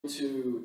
to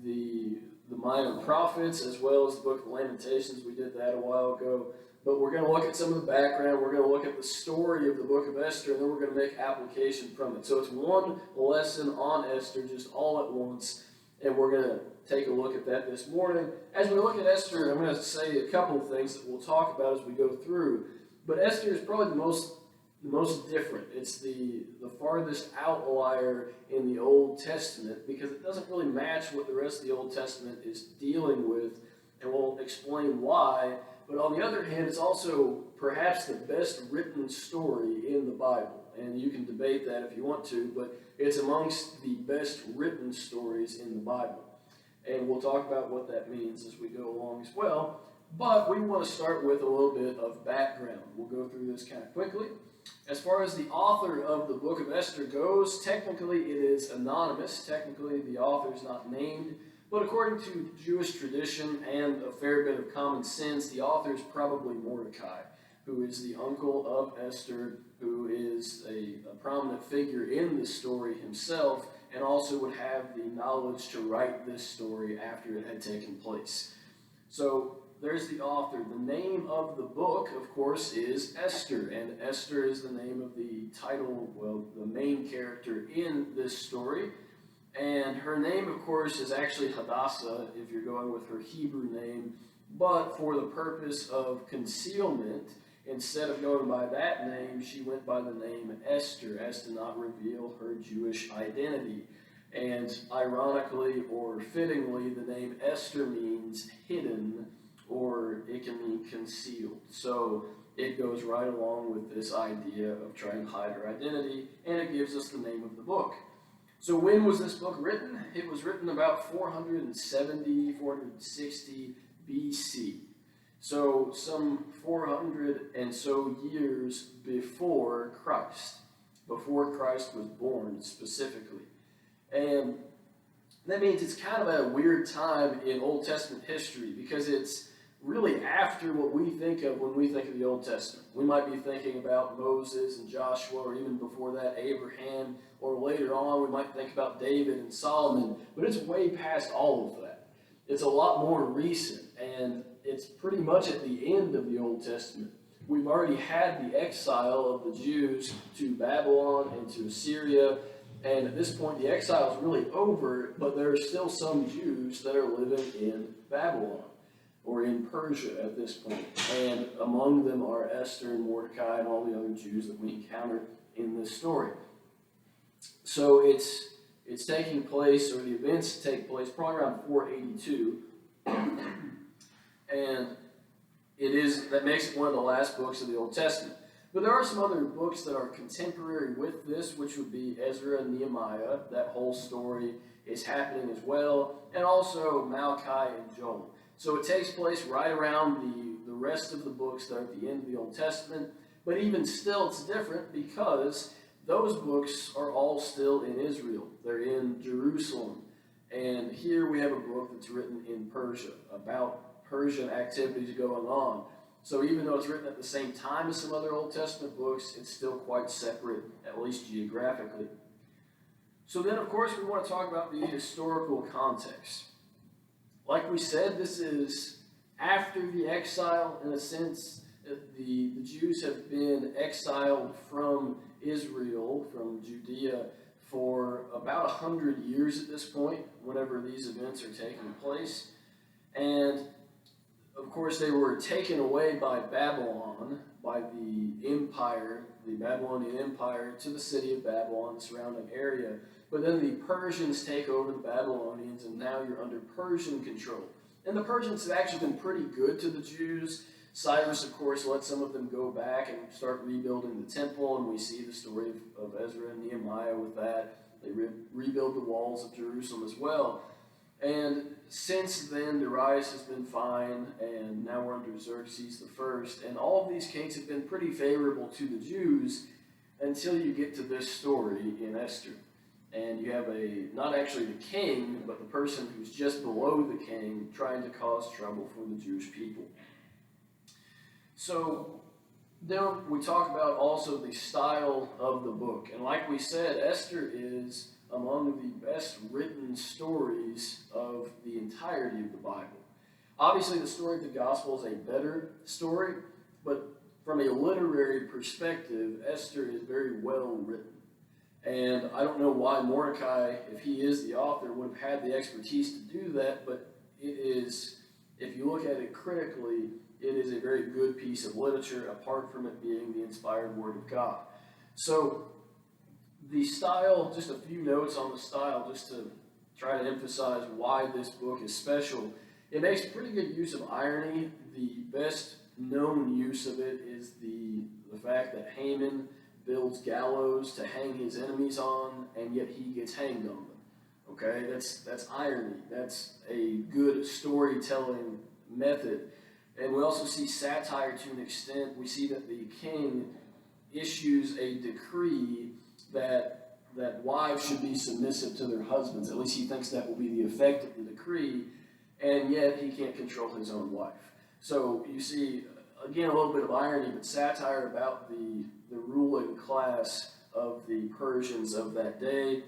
the minor prophets as well as the book of Lamentations. We did that a while ago. But we're going to look at some of the background. We're going to look at the story of the book of Esther, and then we're going to make application from it. So it's one lesson on Esther just all at once, and we're going to take a look at that this morning. As we look at Esther, I'm going to say a couple of things that we'll talk about as we go through. But Esther is probably the most different. It's the farthest outlier in the Old Testament because it doesn't really match what the rest of the Old Testament is dealing with, and we'll explain why. But on the other hand, it's also perhaps the best written story in the Bible. And you can debate that if you want to, but it's amongst the best written stories in the Bible. And we'll talk about what that means as we go along as well. But we want to start with a little bit of background. We'll go through this kind of quickly. As far as the author of the book of Esther goes, technically it is anonymous. Technically the author is not named. But according to Jewish tradition and a fair bit of common sense, the author is probably Mordecai, who is the uncle of Esther, who is a prominent figure in the story himself, and also would have the knowledge to write this story after it had taken place. So there's the author. The name of the book, of course, is Esther, and Esther is the name of the title, well, the main character in this story. And her name, of course, is actually Hadassah, if you're going with her Hebrew name. But for the purpose of concealment, instead of going by that name, she went by the name Esther, as to not reveal her Jewish identity. And ironically, or fittingly, the name Esther means hidden, or it can mean concealed. So it goes right along with this idea of trying to hide her identity, and it gives us the name of the book. So when was this book written? It was written about 470, 460 BC. So some 400 and so years before Christ was born specifically. And that means it's kind of a weird time in Old Testament history because it's really after what we think of when we think of the Old Testament. We might be thinking about Moses and Joshua, or even before that, Abraham, or later on we might think about David and Solomon, but it's way past all of that. It's a lot more recent, and it's pretty much at the end of the Old Testament. We've already had the exile of the Jews to Babylon and to Assyria, and at this point the exile is really over, but there are still some Jews that are living in Babylon, or in Persia at this point. And among them are Esther and Mordecai and all the other Jews that we encounter in this story. So it's taking place, or the events take place probably around 482. And that makes it one of the last books of the Old Testament. But there are some other books that are contemporary with this, which would be Ezra and Nehemiah. That whole story is happening as well. And also Malachi and Joel. So it takes place right around the rest of the books that are at the end of the Old Testament. But even still, it's different because those books are all still in Israel. They're in Jerusalem. And here we have a book that's written in Persia, about Persian activities going on. So even though it's written at the same time as some other Old Testament books, it's still quite separate, at least geographically. So then, of course, we want to talk about the historical context. Like we said, this is after the exile, in a sense. The Jews have been exiled from Israel, from Judea, for about 100 years at this point, whenever these events are taking place. And, of course, they were taken away by Babylon, by the empire, the Babylonian Empire, to the city of Babylon, the surrounding area. But then the Persians take over the Babylonians, and now you're under Persian control. And the Persians have actually been pretty good to the Jews. Cyrus, of course, let some of them go back and start rebuilding the temple, and we see the story of Ezra and Nehemiah with that. They rebuild the walls of Jerusalem as well. And since then, Darius has been fine, and now we're under Xerxes I. And all of these kings have been pretty favorable to the Jews until you get to this story in Esther. And you have not actually the king, but the person who's just below the king trying to cause trouble for the Jewish people. So then we talk about also the style of the book. And like we said, Esther is among the best written stories of the entirety of the Bible. Obviously, the story of the gospel is a better story, but from a literary perspective, Esther is very well written. And I don't know why Mordecai, if he is the author, would have had the expertise to do that, but it is, if you look at it critically, it is a very good piece of literature, apart from it being the inspired Word of God. So, the style, just a few notes on the style, just to try to emphasize why this book is special. It makes pretty good use of irony. The best known use of it is the fact that Haman builds gallows to hang his enemies on, and yet he gets hanged on them. Okay, that's irony. That's a good storytelling method. And we also see satire to an extent. We see that the king issues a decree that wives should be submissive to their husbands. At least he thinks that will be the effect of the decree, and yet he can't control his own wife. So you see, again, a little bit of irony, but satire about the ruling class of the Persians of that day.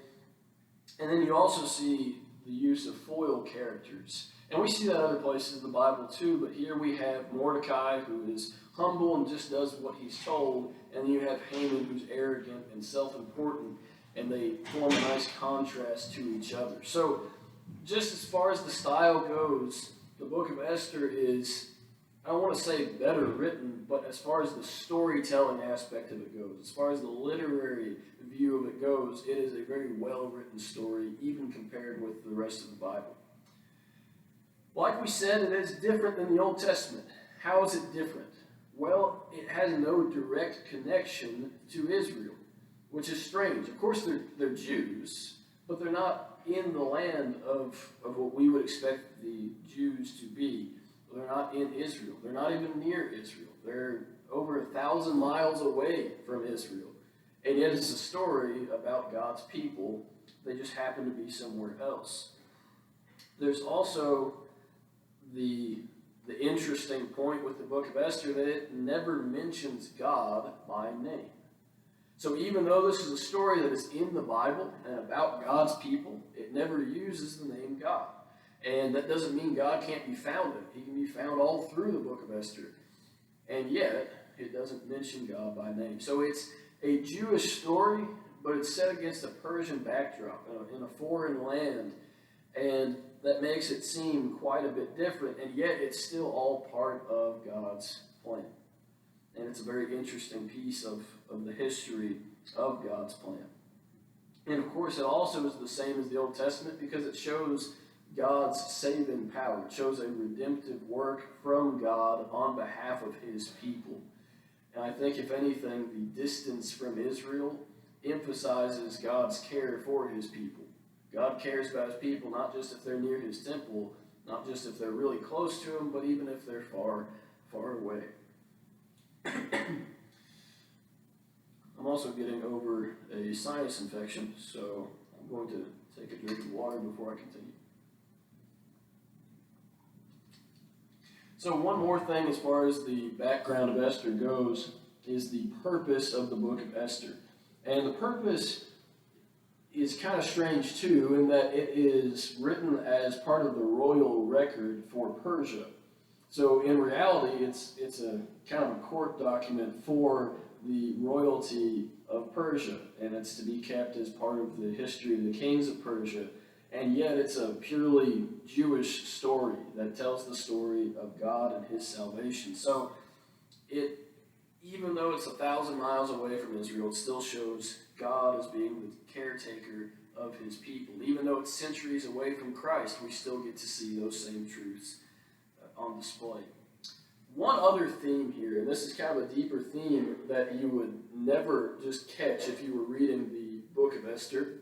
And then you also see the use of foil characters. And we see that other places in the Bible too, but here we have Mordecai, who is humble and just does what he's told, and then you have Haman, who's arrogant and self-important, and they form a nice contrast to each other. So, just as far as the style goes, the book of Esther is, I don't want to say better written, but as far as the storytelling aspect of it goes, as far as the literary view of it goes, it is a very well-written story, even compared with the rest of the Bible. Like we said, it is different than the Old Testament. How is it different? Well, it has no direct connection to Israel, which is strange. Of course, they're Jews, but they're not in the land of what we would expect the Jews to be. They're not in Israel. They're not even near Israel. They're over 1,000 miles away from Israel. And yet it's a story about God's people. They just happen to be somewhere else. There's also the interesting point with the book of Esther that it never mentions God by name. So even though this is a story that is in the Bible and about God's people, it never uses the name God. And that doesn't mean God can't be found in it. He can be found all through the book of Esther. And yet, it doesn't mention God by name. So it's a Jewish story, but it's set against a Persian backdrop in a foreign land. And that makes it seem quite a bit different, and yet it's still all part of God's plan. And it's a very interesting piece of the history of God's plan. And of course, it also is the same as the Old Testament because it shows God's saving power. It shows a redemptive work from God on behalf of his people. And I think, if anything, the distance from Israel emphasizes God's care for his people. God cares about his people, not just if they're near his temple, not just if they're really close to him, but even if they're far, far away. I'm also getting over a sinus infection, so I'm going to take a drink of water before I continue. So one more thing as far as the background of Esther goes is the purpose of the book of Esther. And the purpose is kind of strange too, in that it is written as part of the royal record for Persia. So in reality, it's a kind of a court document for the royalty of Persia, and it's to be kept as part of the history of the kings of Persia. And yet it's a purely Jewish story that tells the story of God and his salvation. So even though it's 1,000 miles away from Israel, it still shows God as being the caretaker of his people. Even though it's centuries away from Christ, we still get to see those same truths on display. One other theme here, and this is kind of a deeper theme that you would never just catch if you were reading the book of Esther,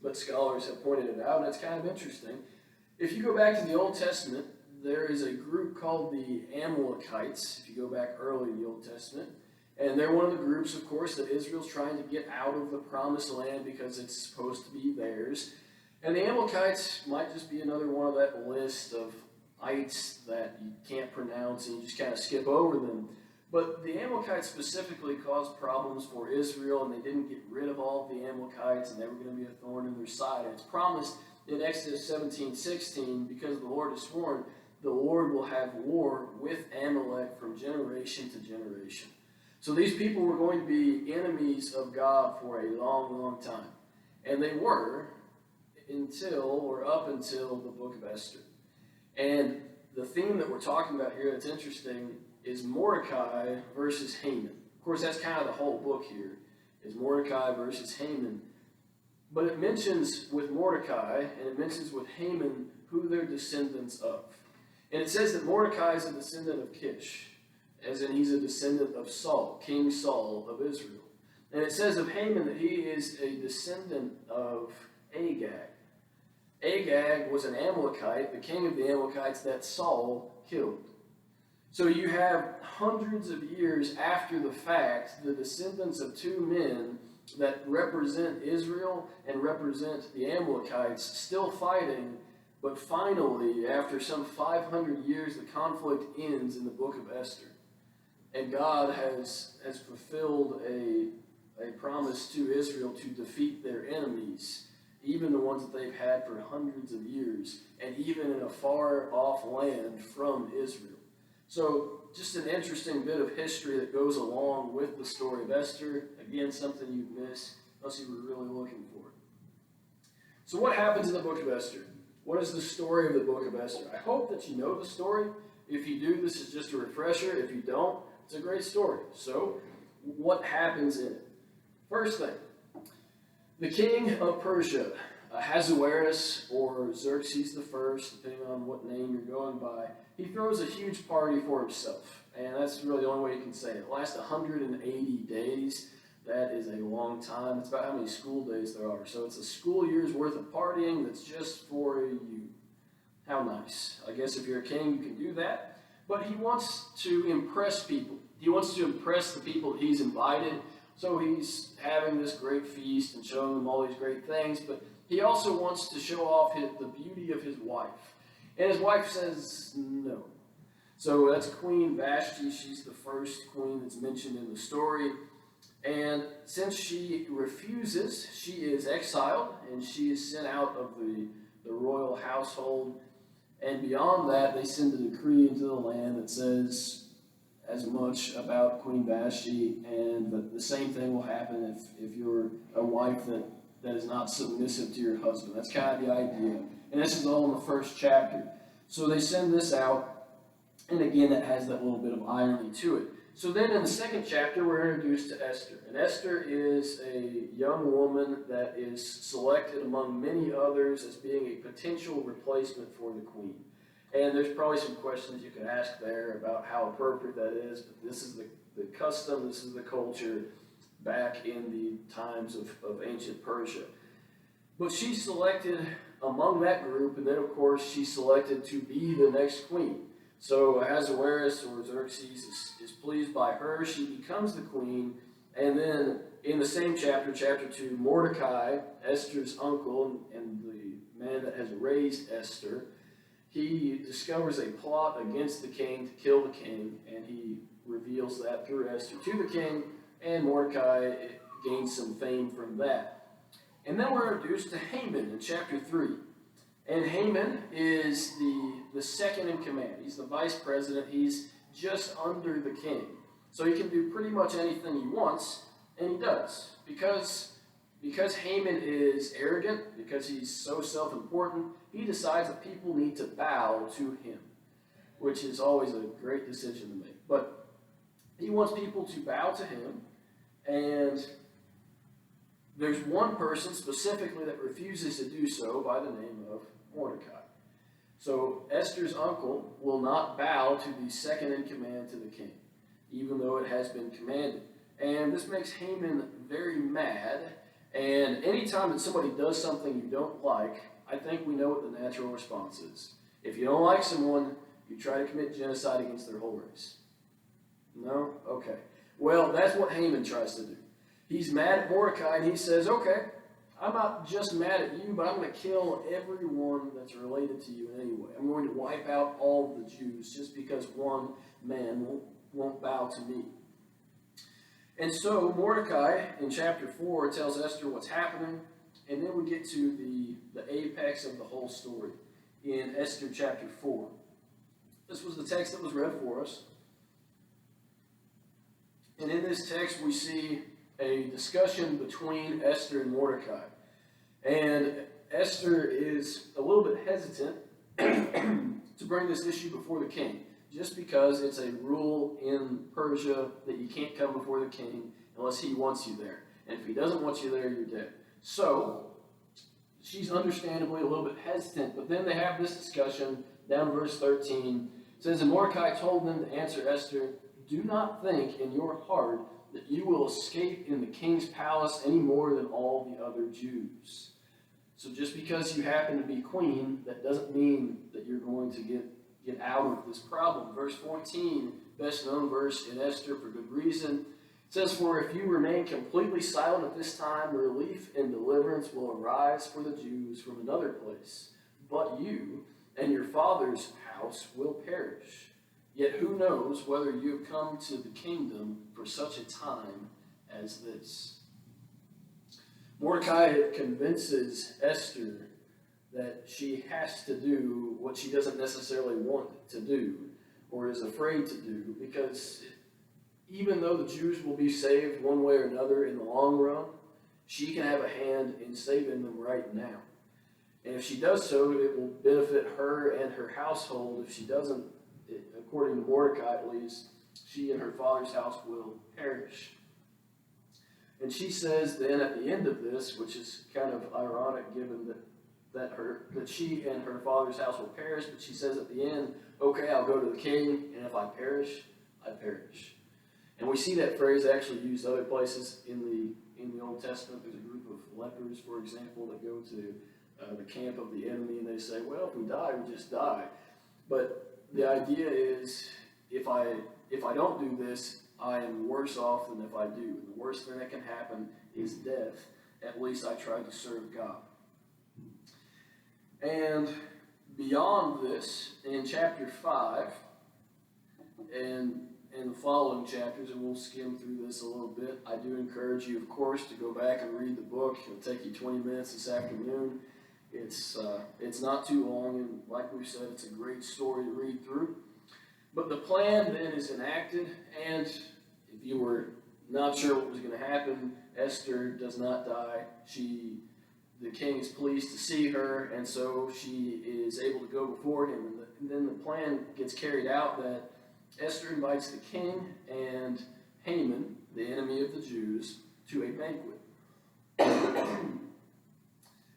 but scholars have pointed it out, and it's kind of interesting. If you go back to the Old Testament, there is a group called the Amalekites, if you go back early in the Old Testament, and they're one of the groups, of course, that Israel's trying to get out of the promised land because it's supposed to be theirs. And the Amalekites might just be another one of that list of ites that you can't pronounce and you just kind of skip over them. But the Amalekites specifically caused problems for Israel, and they didn't get rid of all of the Amalekites, and they were going to be a thorn in their side. And it's promised in Exodus 17:16, because the Lord has sworn, the Lord will have war with Amalek from generation to generation. So these people were going to be enemies of God for a long, long time. And they were up until the book of Esther. And the theme that we're talking about here that's interesting is Mordecai versus Haman. Of course, that's kind of the whole book here, is Mordecai versus Haman. But it mentions with Mordecai, and it mentions with Haman, who they're descendants of. And it says that Mordecai is a descendant of Kish, as in he's a descendant of Saul, King Saul of Israel. And it says of Haman that he is a descendant of Agag. Agag was an Amalekite, the king of the Amalekites that Saul killed. So you have hundreds of years after the fact, the descendants of two men that represent Israel and represent the Amalekites still fighting, but finally, after some 500 years, the conflict ends in the book of Esther. And God has fulfilled a promise to Israel to defeat their enemies, even the ones that they've had for hundreds of years, and even in a far-off land from Israel. So, just an interesting bit of history that goes along with the story of Esther. Again, something you'd miss unless you were really looking for it. So what happens in the book of Esther? What is the story of the book of Esther? I hope that you know the story. If you do, this is just a refresher. If you don't, it's a great story. So, what happens in it? First thing, the king of Persia, Ahasuerus or Xerxes I, depending on what name you're going by, he throws a huge party for himself. And that's really the only way you can say it. It lasts 180 days. That is a long time. It's about how many school days there are. So it's a school year's worth of partying that's just for you. How nice. I guess if you're a king, you can do that. But he wants to impress people. He wants to impress the people that he's invited. So he's having this great feast and showing them all these great things. But he also wants to show off the beauty of his wife. And his wife says no. So that's Queen Vashti. She's the first queen that's mentioned in the story. And since she refuses, she is exiled and she is sent out of the royal household. And beyond that, they send a decree into the land that says as much about Queen Vashti, and the same thing will happen if you're a wife that is not submissive to your husband. That's kind of the idea. And this is all in the first chapter. So they send this out, and again, it has that little bit of irony to it. So then in the second chapter, we're introduced to Esther. And Esther is a young woman that is selected among many others as being a potential replacement for the queen. And there's probably some questions you can ask there about how appropriate that is, but this is the custom, this is the culture back in the times of ancient Persia. But she's selected among that group, and then of course she's selected to be the next queen. So Ahasuerus or Xerxes is pleased by her. She becomes the queen, and then in the same chapter, chapter 2, Mordecai, Esther's uncle and the man that has raised Esther, he discovers a plot against the king to kill the king, and he reveals that through Esther to the king, and Mordecai gains some fame from that. And then we're introduced to Haman in chapter 3. And Haman is the second in command. He's the vice president. He's just under the king. So he can do pretty much anything he wants, and he does. Because Haman is arrogant, because he's so self-important, he decides that people need to bow to him, which is always a great decision to make. But he wants people to bow to him, and there's one person specifically that refuses to do so by the name of Mordecai. So Esther's uncle will not bow to the second in command to the king, even though it has been commanded. And this makes Haman very mad. And anytime that somebody does something you don't like, I think we know what the natural response is. If you don't like someone, you try to commit genocide against their whole race. No? Okay. Well, that's what Haman tries to do. He's mad at Mordecai, and he says, okay, I'm not just mad at you, but I'm going to kill everyone that's related to you in any way. I'm going to wipe out all the Jews just because one man won't bow to me. And so Mordecai in chapter 4 tells Esther what's happening, and then we get to the apex of the whole story in Esther chapter 4. This was the text that was read for us. And in this text we see a discussion between Esther and Mordecai. And Esther is a little bit hesitant to bring this issue before the king, just because it's a rule in Persia that you can't come before the king unless he wants you there. And if he doesn't want you there, you're dead. So, she's understandably a little bit hesitant, but then they have this discussion down in verse 13. It says, "And Mordecai told them to answer Esther, 'Do not think in your heart that you will escape in the king's palace any more than all the other Jews.'" So just because you happen to be queen, that doesn't mean that you're going to get out of this problem. Verse 14, best known verse in Esther for good reason. It says, "For if you remain completely silent at this time, relief and deliverance will arise for the Jews from another place. But you and your father's house will perish. Yet who knows whether you have come to the kingdom for such a time as this." Mordecai convinces Esther that she has to do what she doesn't necessarily want to do or is afraid to do, because even though the Jews will be saved one way or another in the long run, she can have a hand in saving them right now. And if she does so, it will benefit her and her household. If she doesn't, according to Mordecai at least, she and her father's house will perish. And she says then at the end of this, which is kind of ironic given that she and her father's house will perish, but she says at the end, "Okay, I'll go to the king, and if I perish, I perish." And we see that phrase actually used other places in the Old Testament. There's a group of lepers, for example, that go to the camp of the enemy, and they say, "Well, if we die, we just die." But the idea is, if I don't do this, I am worse off than if I do. And the worst thing that can happen is death. At least I tried to serve God. And beyond this, in chapter 5, and in the following chapters, and we'll skim through this a little bit, I do encourage you, of course, to go back and read the book. It'll take you 20 minutes this afternoon. It's not too long, and like we've said, it's a great story to read through. But the plan then is enacted, and if you were not sure what was going to happen, Esther does not die. The king is pleased to see her, and so she is able to go before him. And then the plan gets carried out that Esther invites the king and Haman, the enemy of the Jews, to a banquet.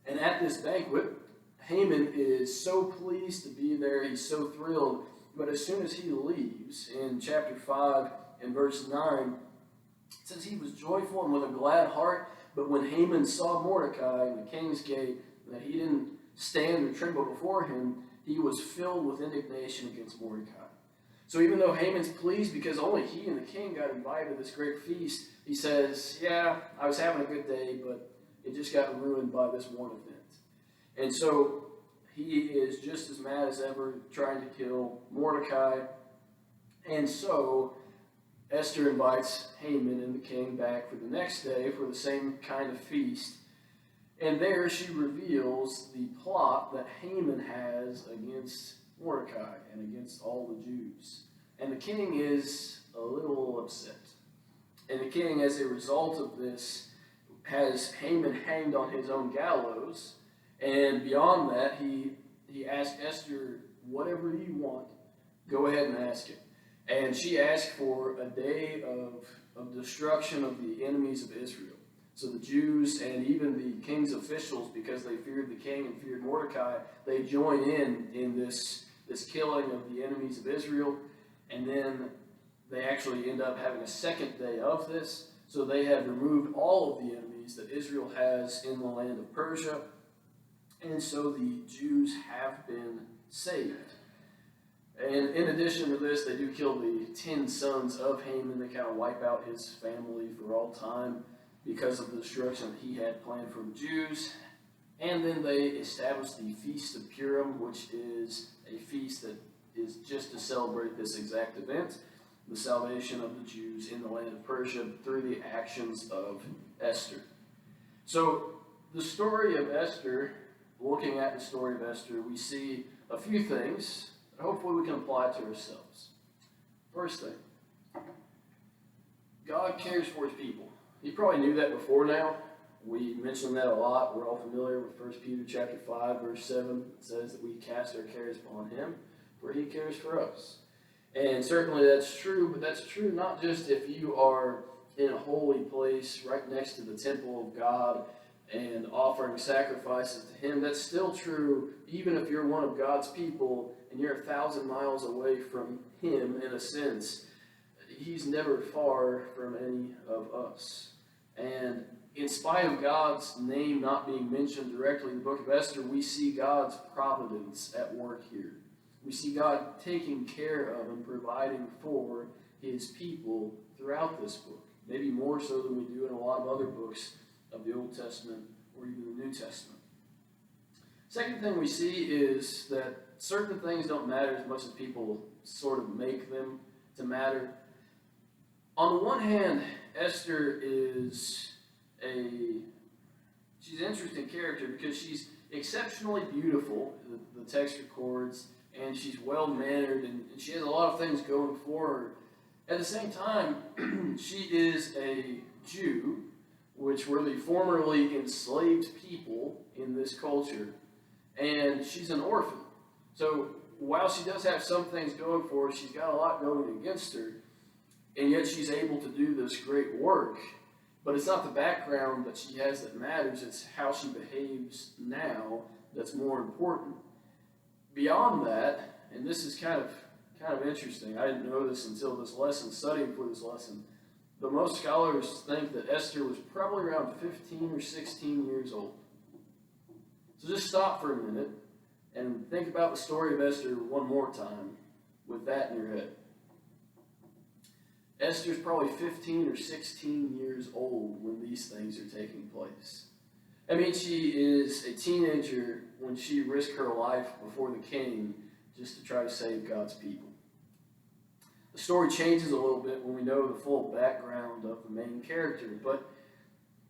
And at this banquet, Haman is so pleased to be there, he's so thrilled. But as soon as he leaves, in chapter 5 and verse 9, it says he was joyful and with a glad heart, but when Haman saw Mordecai in the king's gate, that he didn't stand or tremble before him, he was filled with indignation against Mordecai. So even though Haman's pleased because only he and the king got invited to this great feast, he says, "Yeah, I was having a good day, but it just got ruined by this one event." And so he is just as mad as ever, trying to kill Mordecai. And so Esther invites Haman and the king back for the next day for the same kind of feast. And there she reveals the plot that Haman has against Mordecai and against all the Jews. And the king is a little upset. And the king, as a result of this, has Haman hanged on his own gallows. And beyond that, he asked Esther, "Whatever you want, go ahead and ask it." And she asked for a day of destruction of the enemies of Israel. So the Jews and even the king's officials, because they feared the king and feared Mordecai, they join in this killing of the enemies of Israel. And then they actually end up having a second day of this. So they have removed all of the enemies that Israel has in the land of Persia. And so the Jews have been saved. And in addition to this, they do kill the 10 sons of Haman. They kind of wipe out his family for all time because of the destruction that he had planned for the Jews. And then they establish the Feast of Purim, which is a feast that is just to celebrate this exact event. the salvation of the Jews in the land of Persia through the actions of Esther. So the story of Esther, looking at the story of Esther, we see a few things that hopefully we can apply to ourselves. First thing, God cares for his people. You probably knew that before now. We mention that a lot. We're all familiar with 1 Peter chapter 5, verse 7. It says that we cast our cares upon him, for he cares for us. And certainly that's true, but that's true not just if you are in a holy place right next to the temple of God and offering sacrifices to him. That's still true even if you're one of God's people and you're 1,000 miles away from him in a sense. He's never far from any of us. And in spite of God's name not being mentioned directly in the book of Esther, we see God's providence at work here. We see God taking care of and providing for his people throughout this book. Maybe more so than we do in a lot of other books of the Old Testament or even the New Testament. Second thing we see is that certain things don't matter as much as people sort of make them to matter. On the one hand, Esther is she's an interesting character because she's exceptionally beautiful, the text records, and she's well-mannered, and she has a lot of things going for her. At the same time, she is a Jew, which were the formerly enslaved people in this culture, and she's an orphan. So while she does have some things going for her, she's got a lot going against her, and yet she's able to do this great work. But it's not the background that she has that matters, it's how she behaves now that's more important. Beyond that, and this is kind of interesting, I didn't know this until this lesson, studying for this lesson, but most scholars think that Esther was probably around 15 or 16 years old. So just stop for a minute and think about the story of Esther one more time with that in your head. Esther's probably 15 or 16 years old when these things are taking place. I mean, she is a teenager when she risked her life before the king just to try to save God's people. The story changes a little bit when we know the full background of the main character, but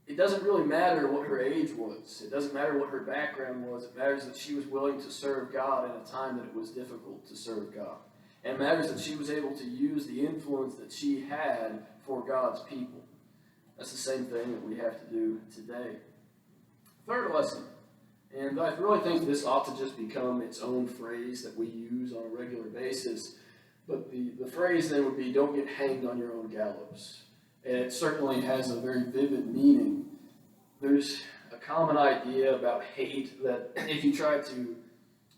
it doesn't really matter what her age was. It doesn't matter what her background was. It matters that she was willing to serve God in a time that it was difficult to serve God. And it matters that she was able to use the influence that she had for God's people. That's the same thing that we have to do today. Third lesson, and I really think this ought to just become its own phrase that we use on a regular basis, but the phrase then would be, don't get hanged on your own gallows. And it certainly has a very vivid meaning. There's a common idea about hate that if you try to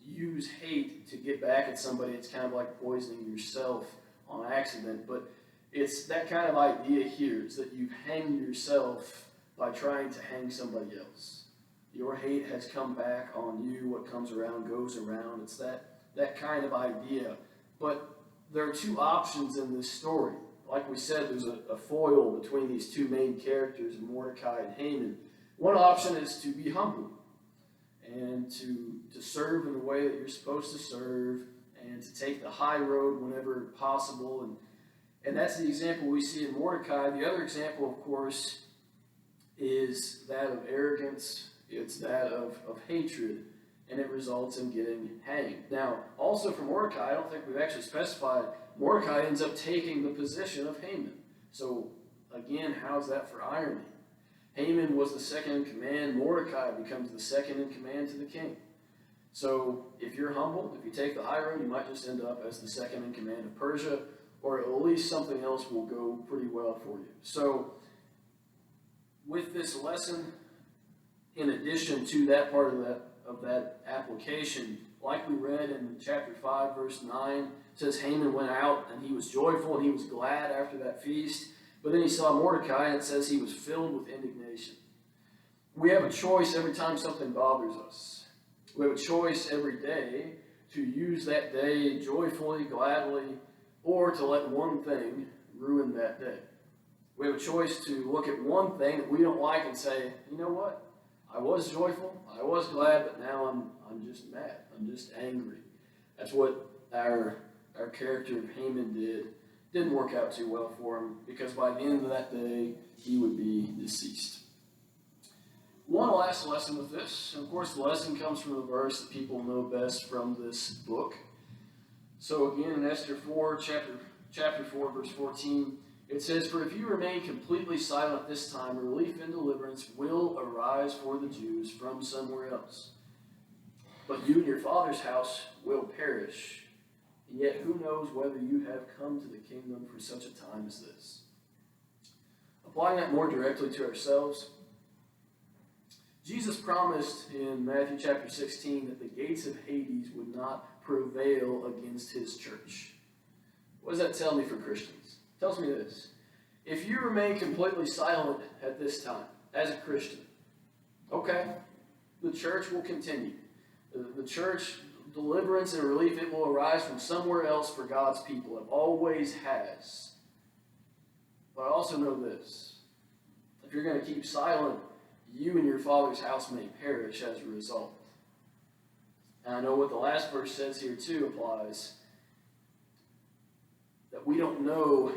use hate to get back at somebody, it's kind of like poisoning yourself on accident. But it's that kind of idea here, is that you hang yourself by trying to hang somebody else. Your hate has come back on you. What comes around goes around. It's that kind of idea. But there are two options in this story. Like we said, there's a foil between these two main characters, Mordecai and Haman. One option is to be humble and to serve in the way that you're supposed to serve and to take the high road whenever possible. And that's the example we see in Mordecai. The other example, of course, is that of arrogance. It's that of hatred, and it results in getting hanged. Now, also for Mordecai, I don't think we've actually specified, Mordecai ends up taking the position of Haman. So, again, how's that for irony? Haman was the second in command. Mordecai becomes the second in command to the king. So, if you're humble, if you take the high road, you might just end up as the second in command of Persia, or at least something else will go pretty well for you. So, with this lesson, in addition to that part of that application, like we read in chapter 5, verse 9, it says Haman went out and he was joyful and he was glad after that feast. But then he saw Mordecai and it says he was filled with indignation. We have a choice every time something bothers us. We have a choice every day to use that day joyfully, gladly, or to let one thing ruin that day. We have a choice to look at one thing that we don't like and say, you know what? I was joyful, I was glad, but now I'm just mad. I'm just angry. That's what our character of Haman did didn't work out too well for him, because by the end of that day, he would be deceased. One last lesson with this, and of course the lesson comes from the verse that people know best from this book. So again, in Esther 4, chapter 4, verse 14, it says, "For if you remain completely silent this time, relief and deliverance will arise for the Jews from somewhere else. But you and your father's house will perish. And yet who knows whether you have come to the kingdom for such a time as this." Applying that more directly to ourselves, Jesus promised in Matthew chapter 16 that the gates of Hades would not prevail against his church. What does that tell me for Christians? It tells me this. If you remain completely silent at this time, as a Christian, okay, the church will continue. The church, deliverance and relief, it will arise from somewhere else for God's people. It always has. But I also know this. If you're going to keep silent, you and your father's house may perish as a result. And I know what the last verse says here too applies. That we don't know,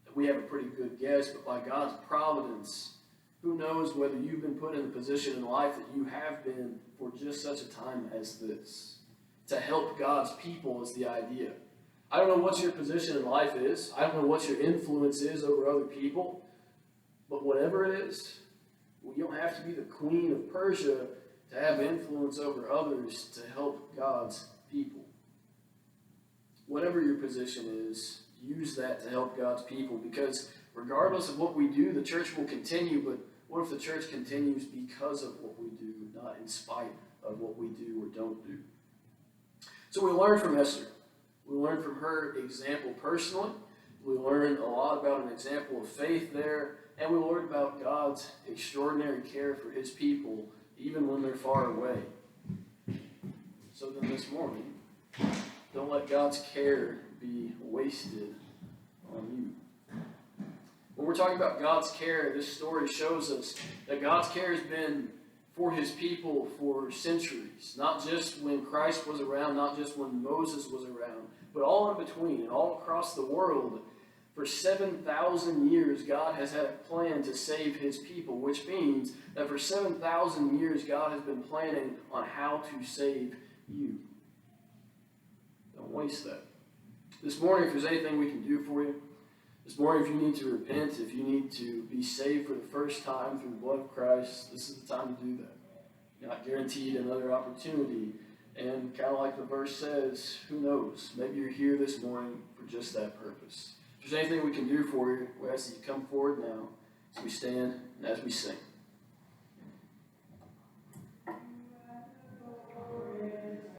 that we have a pretty good guess, but by God's providence, who knows whether you've been put in a position in life that you have been for just such a time as this. To help God's people is the idea. I don't know what your position in life is. I don't know what your influence is over other people. But whatever it is, you don't have to be the queen of Persia to have influence over others to help God's people. Whatever your position is, use that to help God's people, because regardless of what we do, the church will continue. But what if the church continues because of what we do, not in spite of what we do or don't do? So we learned from Esther. We learned from her example personally. We learned a lot about an example of faith there. And we learned about God's extraordinary care for his people, even when they're far away. So then this morning, don't let God's care be wasted on you. When we're talking about God's care, this story shows us that God's care has been for his people for centuries. Not just when Christ was around, not just when Moses was around, but all in between and all across the world. For 7,000 years, God has had a plan to save his people, which means that for 7,000 years, God has been planning on how to save you. Don't waste that. This morning, if there's anything we can do for you, this morning, if you need to repent, if you need to be saved for the first time through the blood of Christ, this is the time to do that. You're not guaranteed another opportunity. And kind of like the verse says, who knows? Maybe you're here this morning for just that purpose. If there's anything we can do for you, we ask that you come forward now as we stand and as we sing.